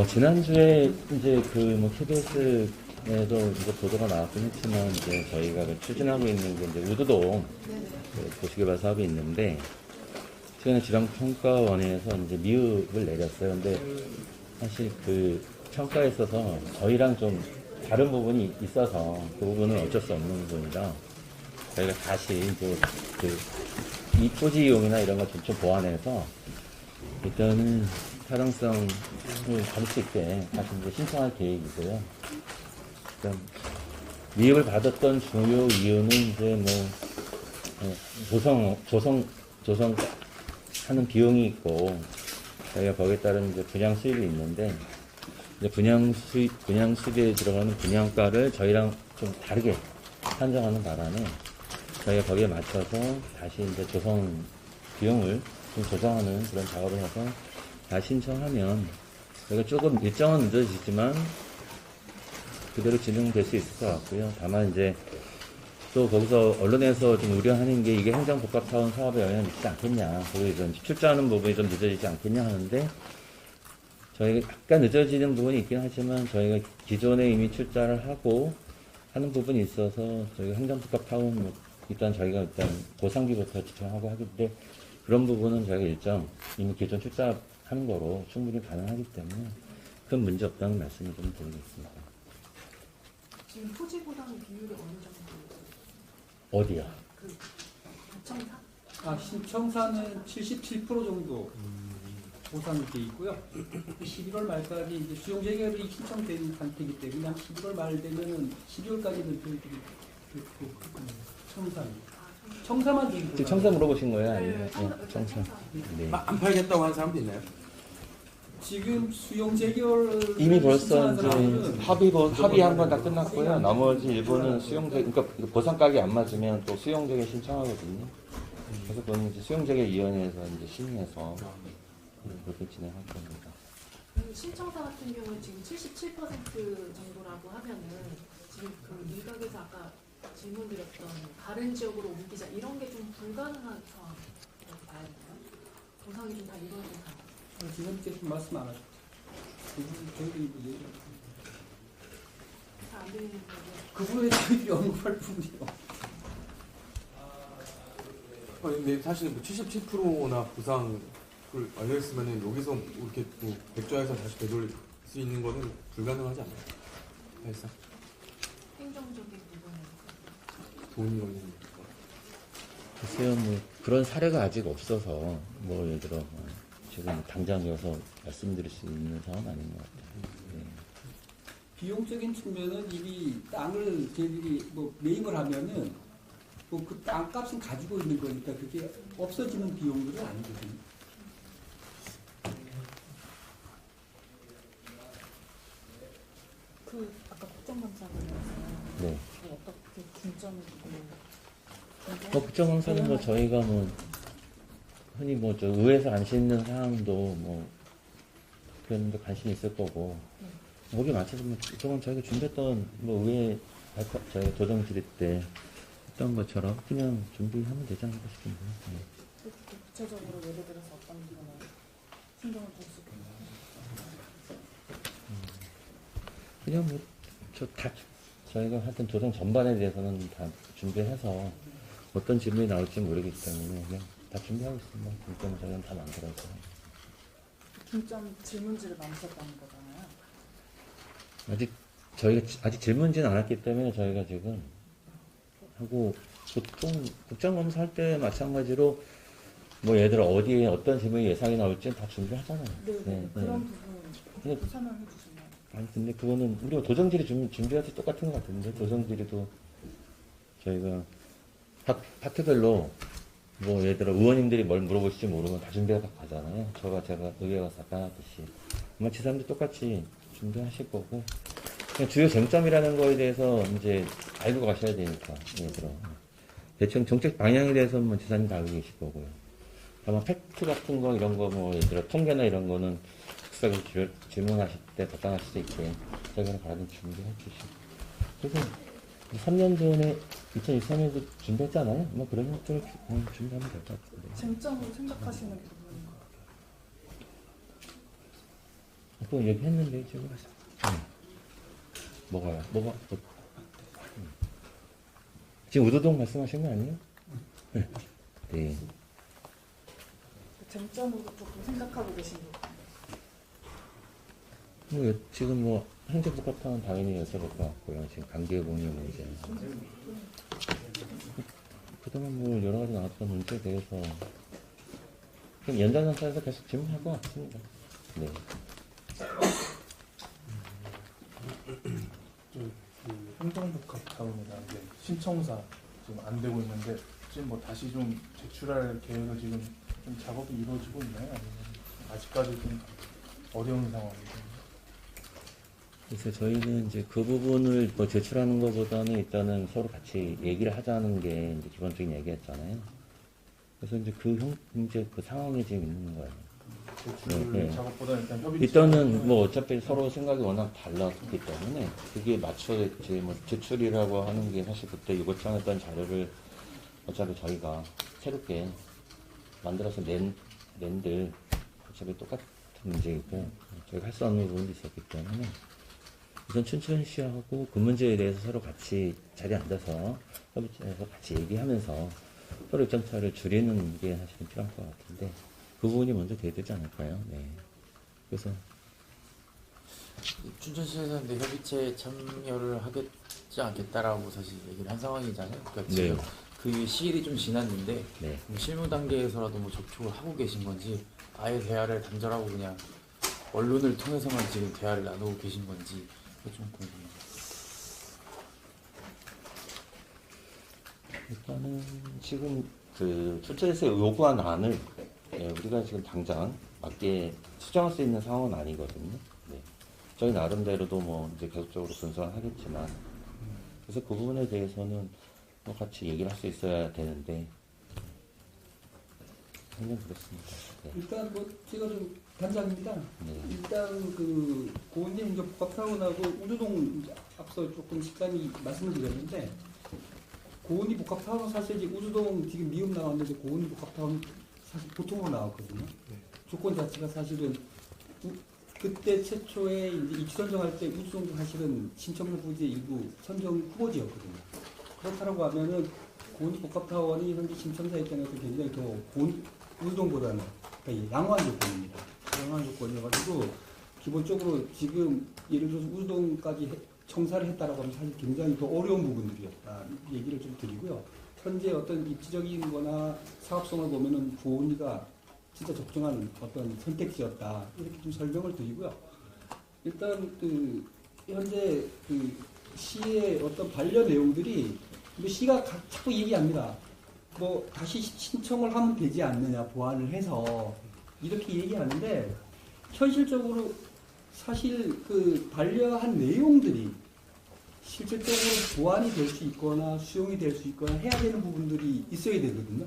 지난주에 이제 뭐 KBS에도 이제 보도가 나왔긴 했지만 이제 저희가 추진하고 있는 게 이제 우두동 도시개발 사업이 있는데 최근에 지방평가원에서 이제 미흡을 내렸어요. 근데 사실 그 평가에 있어서 저희랑 좀 다른 부분이 있어서 그 부분은 어쩔 수 없는 부분이라 저희가 다시 이제 이 토지 이용이나 이런 걸 좀 보완해서 일단은 타당성을 받을 수 있게 다시 이제 신청할 계획이고요. 일단 미흡을 받았던 주요 이유는 이제 조성하는 비용이 있고 저희가 거기에 따른 이제 분양 수입이 있는데 이제 분양 수입에 들어가는 분양가를 저희랑 좀 다르게 산정하는 바람에 저희가 거기에 맞춰서 다시 이제 조성 비용을 좀 조정하는 그런 작업을 해서 다시 신청하면 저희가 조금 일정은 늦어지지만 그대로 진행될 수 있을 것 같고요. 다만 이제 또 거기서 언론에서 좀 우려하는 게 이게 행정복합타운 사업에 영향을 미치지 않겠냐, 그리고 좀 출자하는 부분이 좀 늦어지지 않겠냐 하는데 저희가 약간 늦어지는 부분이 있긴 하지만 저희가 기존에 이미 출자를 하고 하는 부분이 있어서 저희가 행정복합타운 일단 저희가 일단 고상기부터 지정하고 하기 때문에 그런 부분은 저희가 일정 이미 기존 출자하는 거로 충분히 가능하기 때문에 큰 문제 없다는 말씀을 좀 드리겠습니다. 지금 토지보상 비율이 어느 정도? 어디야? 그 신청사? 신청사는 77% 정도 보상이 돼 있고요. 11월 말까지 이제 수용 재개발이 신청된 상태이기 때문에 한 11월 말 되면은 12월까지는 저희들이 청사만 되기 지금 청사 물어보신 거예요? 아니면 청사. 네. 안 팔겠다고 하는 사람도 있나요? 지금 수용 재개발 이미 벌써 이제 합의 한 번 다 끝났고요. 나머지 일부는 그러니까 보상가격이 안 맞으면 또 수용재개 신청하거든요. 그래서 그건 이제 수용재개위원회에서 이제 심의해서 그렇게 진행할 겁니다. 신청사 같은 경우는 지금 77% 정도라고 하면은 지금 그 일각에서 아까 질문드렸던 다른 지역으로 옮기자 이런 게 좀 불가능한 상황이라고 봐야 되나요? 보상이 좀 다 이루어진 상황. 지금께서 말씀 안 하셨죠. 저희들이 잘안 들리는 거죠. 그 부분에 저희들이 언급할 부분이요. 근데 사실 77%나 보상을 알려있으면 여기서 이렇게 또 백좌에서 다시 되돌릴 수 있는 거는 불가능하지 않나요? 사실상 행정적인 부분에서. 돈이 걸리는 글쎄요, 그런 사례가 아직 없어서 예를 들어 지금 당장 여기서 말씀드릴 수 있는 상황은 아닌 것 같아요. 네. 비용적인 측면은 이미 땅을 저희들이 매입을 하면은 그 땅값은 가지고 있는 거니까 그게 없어지는 비용들은 아니거든요. 그 아까 국정감사는 네. 어떻게 중점을 두고 국정감사는 저희가 흔히 저 의회에서 관심 있는 사항도 그런 데 관심이 있을 거고 거기에 맞춰서 그동안 저희가 준비했던 의회 저희가 도정 드릴 때 했던 것처럼 그냥 준비하면 되지 않을까 싶은데요. 네. 구체적으로 예를 들어서 어떤 부분에 신경을 둘 수 있나요? 그냥 저희가 하여튼 도정 전반에 대해서는 다 준비해서 어떤 질문이 나올지 모르기 때문에 그냥 다 준비하고 있습니다. 중점 저희는 다 만들어서. 중점 질문지를 만드셨다는 거잖아요. 아직 질문지는 않았기 때문에 저희가 지금 하고 보통 국정감사 할 때 마찬가지로 예를 들어 어디에 어떤 질문이 예상이 나올지는 다 준비하잖아요. 네. 그런 부분 설명해 주시면. 아니 근데 그거는 우리가 도정질이 준비할 때 똑같은 것 같은데 도정질이도 저희가 파트별로 예를 들어 의원님들이 뭘 물어보실지 모르면 다 준비해서 가잖아요. 제가 의회 가서 아까 하듯이 아마 지사님도 똑같이 준비하실 거고 그냥 주요 쟁점이라는 거에 대해서 이제 알고 가셔야 되니까 예를 들어 대충 정책 방향에 대해서는 지사님 다 알고 계실 거고요. 다만 팩트 같은 거 이런 거 예를 들어 통계나 이런 거는 즉석에 질문하실 때 답변하실 수 있게 저희가 가라든 준비해 주시고 그래서 3년 전에 2023년에도 준비했잖아요. 그런 것들을 준비하면 될 것 같은데. 쟁점으로 생각하시는 부분인 것 그거 얘기했는데 지금. 뭐가요? 뭐가? 지금 우도동 말씀하신 거 아니에요? 네. 쟁점으로 조금 생각하고 계신 거. 지금 뭐 행정복합하면 당연히 여쭤볼 것 같고요. 지금 관계공유 문제. 그동안 뭐 여러 가지 나왔던 문제에 대해서 그럼 연장선상에서 계속 질문할 것 같습니다. 네. 그 행정복합타운이나 이제 신청사 지금 안 되고 있는데 지금 뭐 다시 좀 제출할 계획을 지금 좀 작업이 이루어지고 있나요? 아니면 아직까지 좀 어려운 상황이죠? 그래서 저희는 이제 그 부분을 뭐 제출하는 것보다는 일단은 서로 같이 얘기를 하자는 게 이제 기본적인 얘기였잖아요. 그래서 이제 이제 그 상황이 지금 있는 거예요. 제출 네. 작업보다 일단 협의 일단은 뭐 어차피 서로 생각이 워낙 달랐기 때문에 그게 맞춰야지 뭐 제출이라고 하는 게 사실 그때 요구청했던 자료를 어차피 저희가 새롭게 만들어서 낸들 어차피 똑같은 문제이고 저희가 할 수 없는 부분도 있었기 때문에 우선 춘천 씨하고 그 문제에 대해서 서로 같이 자리에 앉아서 협의체에서 같이 얘기하면서 서로 입장차를 줄이는 게 사실은 필요할 것 같은데 그 부분이 먼저 돼야 되지 않을까요? 네. 그래서 춘천시에서 근데 협의체에 참여를 하겠지 않겠다라고 사실 얘기를 한 상황이잖아요. 그러니까 네. 지금 그 시일이 좀 지났는데 네. 뭐 실무 단계에서라도 뭐 접촉을 하고 계신 건지 아예 대화를 단절하고 그냥 언론을 통해서만 지금 대화를 나누고 계신 건지 그거 좀 궁금해요. 일단은 지금 그 출처에서 요구한 안을 우리가 지금 당장 맞게 수정할 수 있는 상황은 아니거든요. 네. 저희 나름대로도 뭐 이제 계속적으로 분석을 하겠지만 그래서 그 부분에 대해서는 뭐 같이 얘기를 할 수 있어야 되는데 그냥 그렇습니다. 네. 일단 뭐 제가 좀 단장입니다. 네. 일단 그 고은님 이제 복합타운하고 우주동 앞서 조금 시간이 말씀을 드렸는데 고은이 복합타운은 사실 이제 우주동 지금 미음 나왔는데 고은이 복합타운 사실 보통으로 나왔거든요. 조건 자체가 사실은 그때 최초에 이제 입지 선정할 때 우주동도 사실은 신청자 부지의 일부 선정 후보지였거든요. 그렇다고 하면은 고은이 복합타운이 현재 신청자 입장에서 굉장히 더 우주동보다는 그러니까 양호한 조건입니다. 양호한 조건이어가지고 기본적으로 지금 예를 들어서 우주동까지 청사를 했다라고 하면 사실 굉장히 더 어려운 부분들이었다 얘기를 좀 드리고요. 현재 어떤 입지적인 거나 사업성을 보면은 고은이가 진짜 적정한 어떤 선택지였다 이렇게 좀 설명을 드리고요. 일단 그 현재 그 시의 어떤 반려 내용들이 시가 자꾸 얘기합니다. 뭐 다시 신청을 하면 되지 않느냐 보완을 해서 이렇게 얘기하는데 현실적으로 사실 그 반려한 내용들이 실질적으로 보완이 될 수 있거나 수용이 될 수 있거나 해야 되는 부분들이 있어야 되거든요.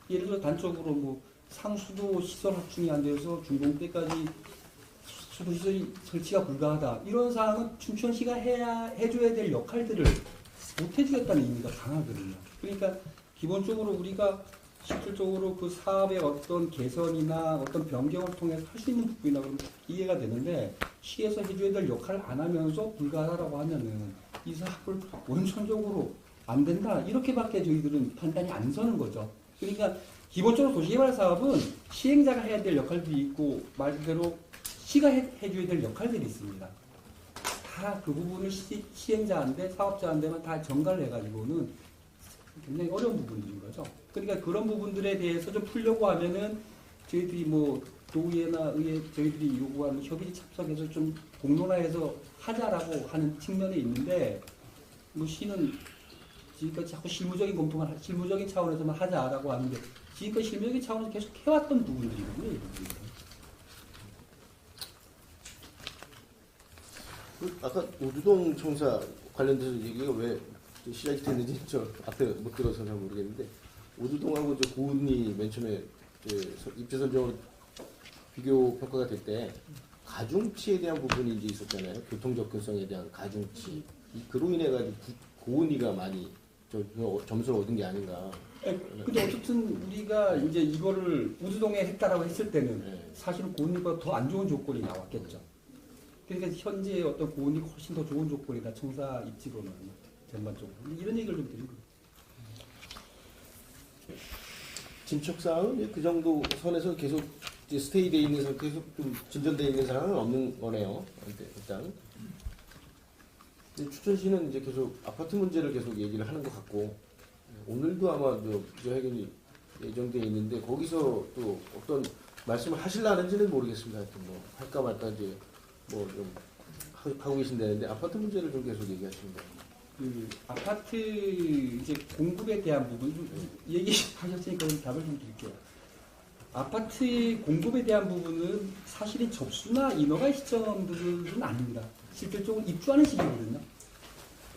예를 들어 단적으로 뭐 상수도 시설 확충이 안 돼서 준공 때까지 수도시설이 설치가 불가하다 이런 사항은 춘천시가 해줘야 될 역할들을 못 해주겠다는 의미가 강하거든요. 그러니까 기본적으로 우리가 실질적으로 그 사업의 어떤 개선이나 어떤 변경을 통해서 할 수 있는 부분이나 그러면 이해가 되는데 시에서 해줘야 될 역할을 안 하면서 불가하다라고 하면은 이 사업을 원천적으로 안 된다 이렇게밖에 저희들은 판단이 안 서는 거죠. 그러니까 기본적으로 도시개발 사업은 시행자가 해야 될 역할들이 있고 말 그대로 시가 해줘야 될 역할들이 있습니다. 다 그 부분을 시행자한테 사업자한테만 다 전가를 해가지고는 굉장히 어려운 부분들인 거죠. 그러니까 그런 부분들에 대해서 좀 풀려고 하면은 저희들이 뭐 도의회나 의회 저희들이 요구하는 협의 참석해서 좀 공론화해서 하자라고 하는 측면에 있는데 뭐 시는 지금까지 자꾸 실무적인 차원에서만 하자라고 하는데 지금까지 실무적인 차원에서 계속 해왔던 부분들이거든요. 이 부분들은. 아까 우주동 청사 관련돼서 얘기가 왜 시작이 됐는지 저 앞에 못 들어서 잘 모르겠는데 우주동하고 저 고은이 맨 처음에 입지 선정으로 비교 평가가 될 때 가중치에 대한 부분이 이제 있었잖아요. 교통 접근성에 대한 가중치. 그로 인해 가지고 고은이가 많이 점수를 얻은 게 아닌가. 근데 어쨌든 우리가 이제 이거를 우주동에 했다라고 했을 때는 네. 사실은 고은이보다 더 안 좋은 조건이 나왔겠죠. 그러니까 현재 어떤 고은이 훨씬 더 좋은 조건이다. 청사 입지로는 전반적으로. 근데 이런 얘기를 좀 드린 거예요. 진척사항은 그 정도 선에서 계속 이제 스테이돼 있는 사람, 계속 좀 진전돼 있는 사람은 없는 거네요. 일단. 근데 추천시는 이제 계속 아파트 문제를 계속 얘기를 하는 것 같고, 오늘도 아마 기자회견이 예정돼 있는데 거기서 또 어떤 말씀을 하실라는지는 모르겠습니다. 하여튼 뭐 할까 말까 이제 뭐 좀 하고 계신다는데 아파트 문제를 좀 계속 얘기하시는 거예요. 그 아파트 이제 공급에 대한 부분 좀 얘기하셨으니까 좀 답을 좀 드릴게요. 아파트 공급에 대한 부분은 사실은 접수나 인허가 시점들은 아닙니다. 실질적으로 입주하는 시기거든요.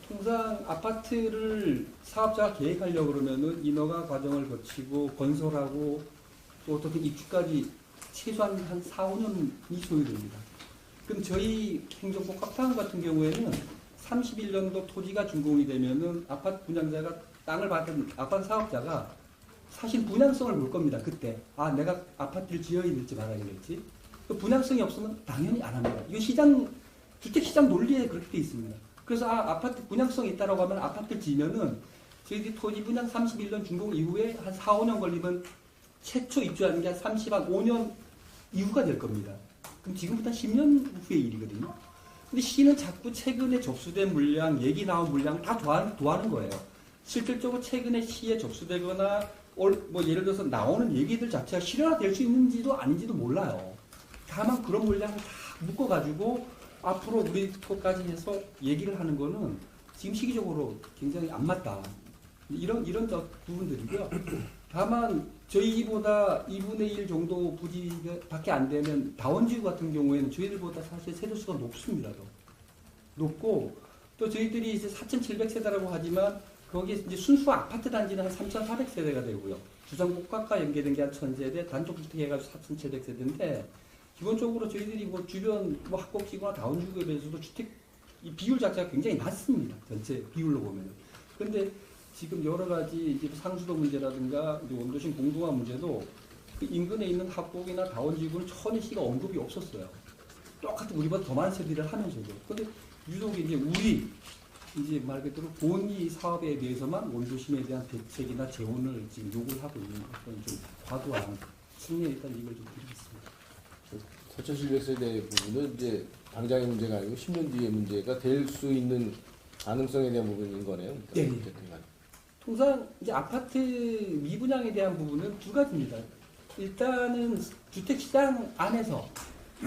통상 아파트를 사업자가 계획하려고 그러면은 인허가 과정을 거치고 건설하고 또 어떻게 입주까지 최소한 한 4, 5년이 소요됩니다. 그럼 저희 행정부 꽉타운 같은 경우에는 31년도 토지가 준공이 되면은 아파트 분양자가 땅을 받은 아파트 사업자가 사실 분양성을 볼 겁니다. 그때 아 내가 아파트를 지어야 될지 말아야 될지 그 분양성이 없으면 당연히 안 합니다. 이거 주택 시장 논리에 그렇게 돼 있습니다. 그래서 아파트 분양성이 있다라고 하면 아파트를 지으면은 저희들이 토지 분양 31년 준공 이후에 한 4, 5년 걸리면 최초 입주하는 게 한 5년 이후가 될 겁니다. 그럼 지금부터 10년 후의 일이거든요. 근데 시는 자꾸 최근에 접수된 물량, 얘기 나온 물량을 다 도하는 거예요. 실질적으로 최근에 시에 접수되거나 뭐 예를 들어서 나오는 얘기들 자체가 실현화될 수 있는지도 아닌지도 몰라요. 다만 그런 물량을 다 묶어가지고 앞으로 우리 것까지 해서 얘기를 하는 거는 지금 시기적으로 굉장히 안 맞다. 이런 부분들이고요. 다만 저희보다 2분의 1 정도 부지밖에 안 되는 다원지구 같은 경우에는 저희들보다 사실 세대수가 높습니다. 더. 높고 또 저희들이 이제 4,700세대라고 하지만 거기에 이제 순수 아파트 단지는 한 3,400세대가 되고요. 주상복합과 연계된 게 한 1,000세대, 단독주택 해가지고 4,700세대인데 기본적으로 저희들이 뭐 주변 뭐 합곡지구나 다원지구에 비해서도 주택 이 비율 자체가 굉장히 낮습니다. 전체 비율로 보면은. 그런데 지금 여러 가지 이제 상수도 문제라든가 이제 원도심 공동화 문제도 그 인근에 있는 합곡이나 다원지구는 전혀 시가 언급이 없었어요. 똑같은 우리보다 더 많은 세대를 하면서도. 그런데 유독 이제 우리 이제 말 그대로 본이 사업에 대해서만 원도심에 대한 대책이나 재원을 지금 요구를 하고 있는 그런 좀 과도한 승리에 일단 이걸 좀 드리겠습니다. 4,700세대 부분은 이제 당장의 문제가 아니고 10년 뒤의 문제가 될 수 있는 가능성에 대한 부분인 거네요. 네. 어쨌든 간에. 통상 이제 아파트 미분양에 대한 부분은 두 가지입니다. 일단은 주택시장 안에서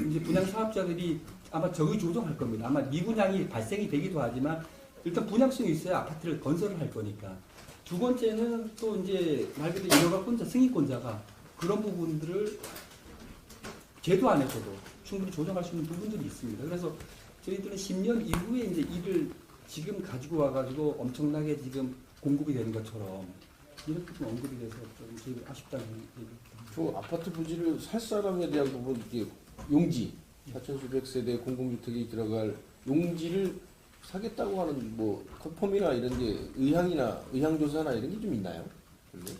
이제 분양 사업자들이 아마 적의 조정할 겁니다. 아마 미분양이 발생이 되기도 하지만 일단 분양성이 있어야 아파트를 건설을 할 거니까. 두 번째는 또 이제 말 그대로 인허가권자, 승인권자가 그런 부분들을 제도 안에서도 충분히 조정할 수 있는 부분들이 있습니다. 그래서 저희들은 10년 이후에 이제 이를 지금 가지고 와가지고 엄청나게 지금 공급이 되는 것처럼 이렇게 좀 언급이 돼서 좀 저희가 아쉽다는 얘기입니다. 저 아파트 부지를 살 사람에 대한 부분, 이게 용지, 4,700세대 공공주택이 들어갈 용지를 사겠다고 하는 뭐 컨펌이나 이런 게 의향조사나 이런 게 좀 있나요? 근데?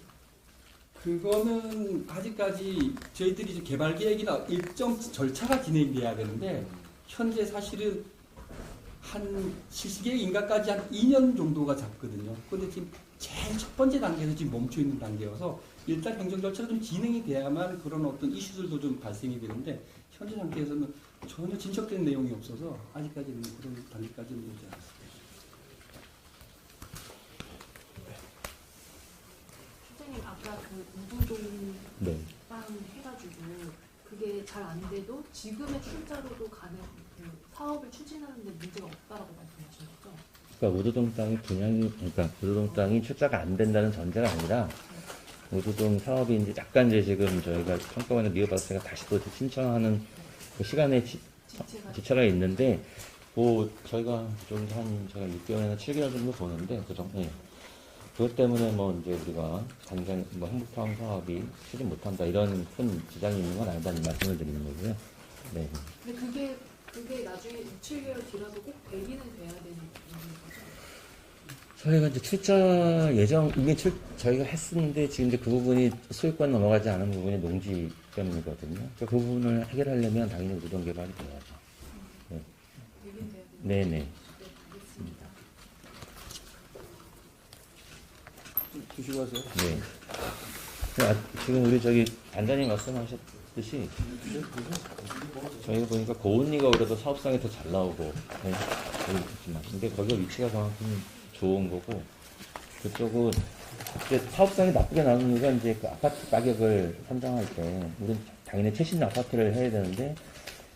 그거는 아직까지 저희들이 좀 개발 계획이나 일정 절차가 진행돼야 되는데 현재 사실은 한 실시계획 인가까지 한 2년 정도가 잡거든요. 그런데 지금 제일 첫 번째 단계에서 지금 멈춰 있는 단계여서 일단 행정 절차가 좀 진행이 돼야만 그런 어떤 이슈들도 좀 발생이 되는데 현재 상태에서는 전혀 진척된 내용이 없어서 아직까지는 그런 단계까지는 오지 않았습니다. 선생님 아까 그 우두동 네. 땅 해가지고 그게 잘 안 돼도 지금의 출자로도 가능 그 사업을 추진하는데 문제가 없다라고 말씀하신 거죠? 그러니까 우두동 땅이 그러니까 우두동 땅이 출자가 안 된다는 전제가 아니라 우두동 사업이 이제 약간 이제 지금 저희가 평가원에 미흡받았으니까 다시 또 신청하는 그 시간에 지체가 있는데 뭐 저희가 좀 제가 6개월이나 7개월 정도 보는데 그것 때문에 뭐 이제 우리가 당장 뭐 행복타운 사업이 추진 못한다 이런 큰 지장이 있는 건 아니다는 말씀을 드리는 거고요. 네. 근데 그게 나중에 6, 7개월 뒤라도 꼭 대기는 돼야 되는 거죠? 저희가 이제 출자 예정, 저희가 했었는데 지금 이제 그 부분이 소유권 넘어가지 않은 부분이 농지 때문이거든요. 그러니까 그 부분을 해결하려면 당연히 우동 개발이 돼야죠. 얘기는 돼야 되는데. 네네. 네, 알겠습니다. 조심하세요. 네. 지금 우리 저기 단장님 말씀하셨듯이 저희가 보니까 고은리가 그래도 사업상이 더 잘 나오고 네, 그렇지만 근데 거기가 위치가 그만큼 좋은 거고 그쪽은 이제 사업상이 나쁘게 나오는 이유가 이제 그 아파트 가격을 선정할 때 우리는 당연히 최신 아파트를 해야 되는데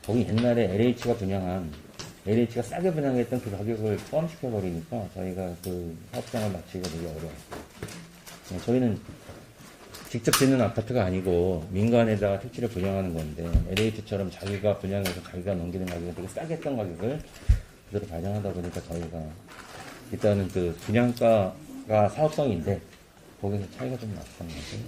거기 옛날에 LH가 싸게 분양했던 그 가격을 포함시켜 버리니까 저희가 그 사업상을 맞추기가 되게 어려웠어요. 저희는 직접 짓는 아파트가 아니고 민간에다가 택지를 분양하는 건데 LH처럼 자기가 분양해서 자기가 넘기는 가격을 되게 싸게 했던 가격을 그대로 반영하다 보니까 저희가 일단은 그 분양가가 사업성인데 거기서 차이가 좀 났던 거죠.